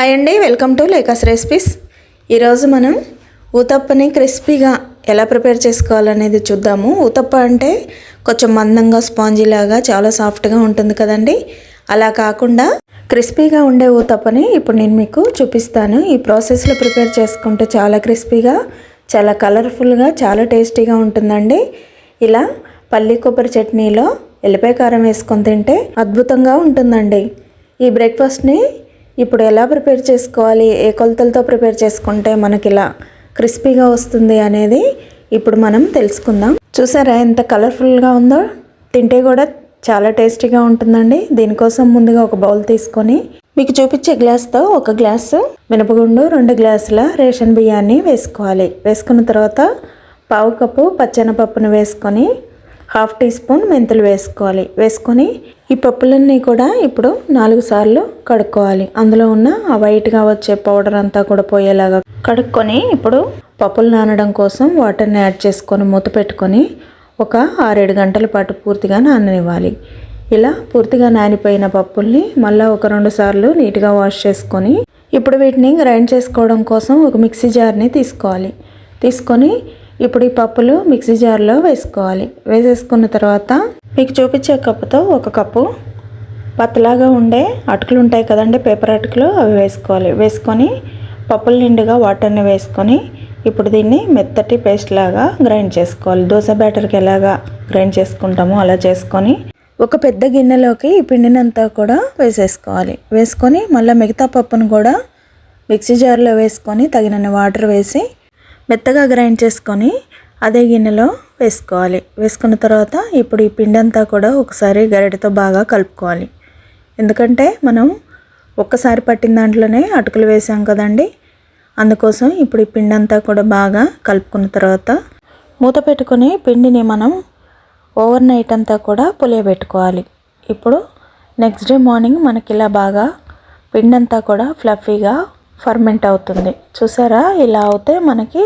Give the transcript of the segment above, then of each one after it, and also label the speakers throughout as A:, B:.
A: Hi అండి, welcome to లేకాస్ recipes. ఈరోజు మనం ఊతప్పని క్రిస్పీగా ఎలా ప్రిపేర్ చేసుకోవాలనేది చూద్దాము. ఊతప్ప అంటే కొంచెం మందంగా స్పాంజీ లాగా చాలా సాఫ్ట్గా ఉంటుంది కదండి. అలా కాకుండా క్రిస్పీగా ఉండే ఊతప్పని ఇప్పుడు నేను మీకు చూపిస్తాను. ఈ ప్రాసెస్లో ప్రిపేర్ చేసుకుంటే చాలా క్రిస్పీగా, చాలా కలర్ఫుల్గా, చాలా టేస్టీగా ఉంటుందండి. ఇలా పల్లి కొబ్బరి చట్నీలో ఎల్లిపాయ కారం వేసుకొని తింటే అద్భుతంగా ఉంటుందండి. ఈ బ్రేక్ఫాస్ట్ని ఇప్పుడు ఎలా ప్రిపేర్ చేసుకోవాలి, ఏ కొలతలతో ప్రిపేర్ చేసుకుంటే మనకి ఇలా క్రిస్పీగా వస్తుంది అనేది ఇప్పుడు మనం తెలుసుకుందాం. చూసారా ఎంత కలర్ఫుల్గా ఉందో, తింటే కూడా చాలా టేస్టీగా ఉంటుందండి. దీనికోసం ముందుగా ఒక బౌల్ తీసుకొని మీకు చూపించే గ్లాస్తో ఒక గ్లాసు మినపగుండు, 2 గ్లాసుల రేషన్ బియ్యాన్ని వేసుకోవాలి. వేసుకున్న తర్వాత పావు కప్పు పచ్చెనపప్పును వేసుకొని 1/2 టీ స్పూన్ మెంతులు వేసుకోవాలి. వేసుకొని ఈ పప్పులన్నీ కూడా ఇప్పుడు 4 సార్లు కడుక్కోవాలి. అందులో ఉన్న ఆ వైట్గా వచ్చే పౌడర్ అంతా కూడా పోయేలాగా కడుక్కొని ఇప్పుడు పప్పులు నానడం కోసం వాటర్ని యాడ్ చేసుకొని మూత పెట్టుకొని ఒక 6-7 గంటల పాటు పూర్తిగా నాననివ్వాలి. ఇలా పూర్తిగా నానిపోయిన పప్పుల్ని మళ్ళీ ఒక 2 సార్లు నీట్గా వాష్ చేసుకొని ఇప్పుడు వీటిని గ్రైండ్ చేసుకోవడం కోసం ఒక మిక్సీ జార్ని తీసుకోవాలి. తీసుకొని ఇప్పుడు ఈ పప్పులు మిక్సీ జార్లో వేసుకోవాలి. వేసేసుకున్న తర్వాత మీకు చూపించే కప్పుతో 1 కప్పు పత్తలాగా ఉండే అటుకులు ఉంటాయి కదండి, పేపర్ అటుకులు, అవి వేసుకోవాలి. వేసుకొని పప్పుల నిండుగా వాటర్ని వేసుకొని ఇప్పుడు దీన్ని మెత్తటి పేస్ట్ లాగా గ్రైండ్ చేసుకోవాలి. దోశ బ్యాటర్కి ఎలాగా గ్రైండ్ చేసుకుంటామో అలా చేసుకొని ఒక పెద్ద గిన్నెలోకి ఈ పిండినంతా కూడా వేసేసుకోవాలి. వేసుకొని మళ్ళీ మిగతా పప్పును కూడా మిక్సీ జార్లో వేసుకొని తగినన్ని వాటర్ వేసి మెత్తగా గ్రైండ్ చేసుకొని అదే గిన్నెలో వేసుకోవాలి. వేసుకున్న తర్వాత ఇప్పుడు ఈ పిండి అంతా కూడా ఒకసారి గరిటెతో బాగా కలుపుకోవాలి. ఎందుకంటే మనం ఒక్కసారి పట్టిన దాంట్లోనే అటుకులు వేసాం కదండి, అందుకోసం ఇప్పుడు ఈ పిండి అంతా కూడా బాగా కలుపుకున్న తర్వాత మూత పెట్టుకొని పిండిని మనం ఓవర్ నైట్ అంతా కూడా పులియబెట్టుకోవాలి. ఇప్పుడు నెక్స్ట్ డే మార్నింగ్ మనకి ఇలా బాగా పిండి అంతా కూడా ఫ్లఫీగా ఫర్మెంట్ అవుతుంది. చూసారా, ఇలా అవుతే మనకి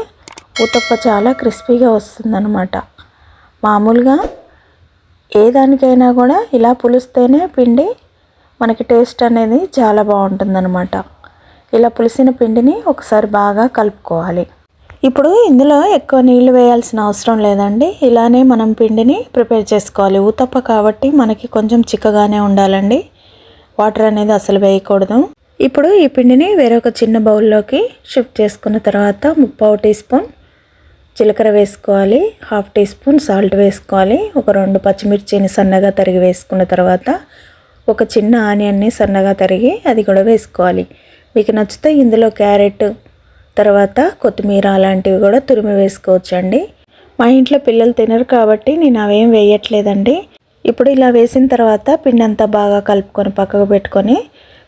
A: ఊతప్ప చాలా క్రిస్పీగా వస్తుందన్నమాట. మామూలుగా ఏ దానికైనా కూడా ఇలా పులిస్తేనే పిండి మనకి టేస్ట్ అనేది చాలా బాగుంటుందన్నమాట. ఇలా పులిసిన పిండిని ఒకసారి బాగా కలుపుకోవాలి. ఇప్పుడు ఇందులో ఎక్కువ నీళ్లు వేయాల్సిన అవసరం లేదండి. ఇలానే మనం పిండిని ప్రిపేర్ చేసుకోవాలి. ఊతప్ప కాబట్టి మనకి కొంచెం చిక్కగానే ఉండాలండి, వాటర్ అనేది అసలు వేయకూడదు. ఇప్పుడు ఈ పిండిని వేరొక చిన్న బౌల్లోకి షిఫ్ట్ చేసుకున్న తర్వాత 3/4 టీ స్పూన్ జీలకర్ర వేసుకోవాలి, 1/2 టీ స్పూన్ సాల్ట్ వేసుకోవాలి. ఒక 2 పచ్చిమిర్చిని సన్నగా తరిగి వేసుకున్న తర్వాత ఒక చిన్న ఆనియన్ని సన్నగా తరిగి అది కూడా వేసుకోవాలి. మీకు నచ్చితే ఇందులో క్యారెట్, తర్వాత కొత్తిమీర అలాంటివి కూడా తురిమి వేసుకోవచ్చు అండి. మా ఇంట్లో పిల్లలు తినరు కాబట్టి నేను అవేం వేయట్లేదండి. ఇప్పుడు ఇలా వేసిన తర్వాత పిండి అంతా బాగా కలుపుకొని పక్కకు పెట్టుకొని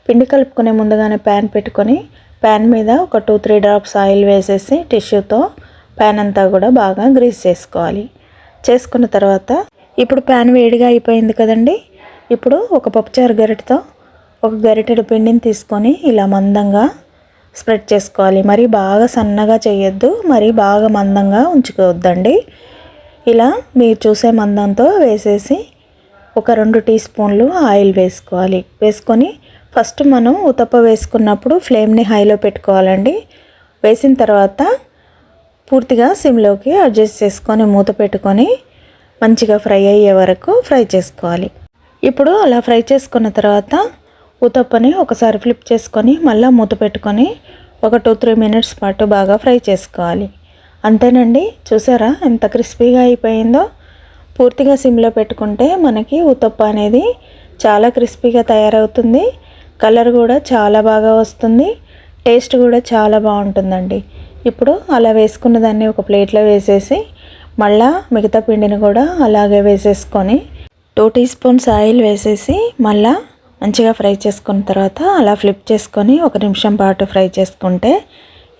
A: పిండి కలుపుకునే ముందుగానే ప్యాన్ పెట్టుకొని ప్యాన్ మీద ఒక 2-3 డ్రాప్స్ ఆయిల్ వేసేసి టిష్యూతో ప్యాన్ అంతా కూడా బాగా గ్రీస్ చేసుకోవాలి. చేసుకున్న తర్వాత ఇప్పుడు ప్యాన్ వేడిగా అయిపోయింది కదండి. ఇప్పుడు ఒక పప్పుచారు గరిటెతో ఒక గరిటెడు పిండిని తీసుకొని ఇలా మందంగా స్ప్రెడ్ చేసుకోవాలి. మరీ బాగా సన్నగా చేయొద్దు, మరీ బాగా మందంగా ఉంచుకోవద్దండి. ఇలా మీరు చూసే మందంతో వేసేసి ఒక 2 టీ స్పూన్లు ఆయిల్ వేసుకోవాలి. వేసుకొని ఫస్ట్ మనం ఊతప్ప వేసుకున్నప్పుడు ఫ్లేమ్ని హైలో పెట్టుకోవాలండి. వేసిన తర్వాత పూర్తిగా సిమ్లోకి అడ్జస్ట్ చేసుకొని మూత పెట్టుకొని మంచిగా ఫ్రై అయ్యే వరకు ఫ్రై చేసుకోవాలి. ఇప్పుడు అలా ఫ్రై చేసుకున్న తర్వాత ఊతప్పని ఒకసారి ఫ్లిప్ చేసుకొని మళ్ళీ మూత పెట్టుకొని ఒక 2-3 మినిట్స్ పాటు బాగా ఫ్రై చేసుకోవాలి. అంతేనండి. చూసారా ఎంత క్రిస్పీగా అయిపోయిందో. పూర్తిగా సిమ్లో పెట్టుకుంటే మనకి ఊతప్ప అనేది చాలా క్రిస్పీగా తయారవుతుంది. కలర్ కూడా చాలా బాగా వస్తుంది, టేస్ట్ కూడా చాలా బాగుంటుందండి. ఇప్పుడు అలా వేసుకున్న దాన్ని ఒక ప్లేట్లో వేసేసి మళ్ళా మిగతా పిండిని కూడా అలాగే వేసేసుకొని 2 టీ స్పూన్స్ ఆయిల్ వేసేసి మళ్ళా మంచిగా ఫ్రై చేసుకున్న తర్వాత అలా ఫ్లిప్ చేసుకొని 1 నిమిషం పాటు ఫ్రై చేసుకుంటే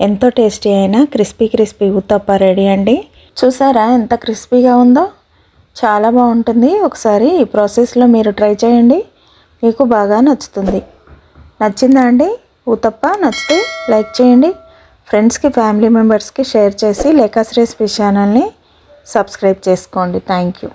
A: ఎంతో టేస్టీ అయిన క్రిస్పీ ఊతప్ప రెడీ అండి. చూసారా ఎంత క్రిస్పీగా ఉందో, చాలా బాగుంటుంది. ఒకసారి ఈ ప్రాసెస్లో మీరు ట్రై చేయండి, మీకు బాగా నచ్చుతుంది. నచ్చిందా అండి ఊతప్ప? నచ్చితే లైక్ చేయండి, ఫ్రెండ్స్కి, ఫ్యామిలీ మెంబర్స్కి షేర్ చేసి లేకాస్ రెసిపీ ఛానల్ని సబ్స్క్రైబ్ చేసుకోండి. Thank you.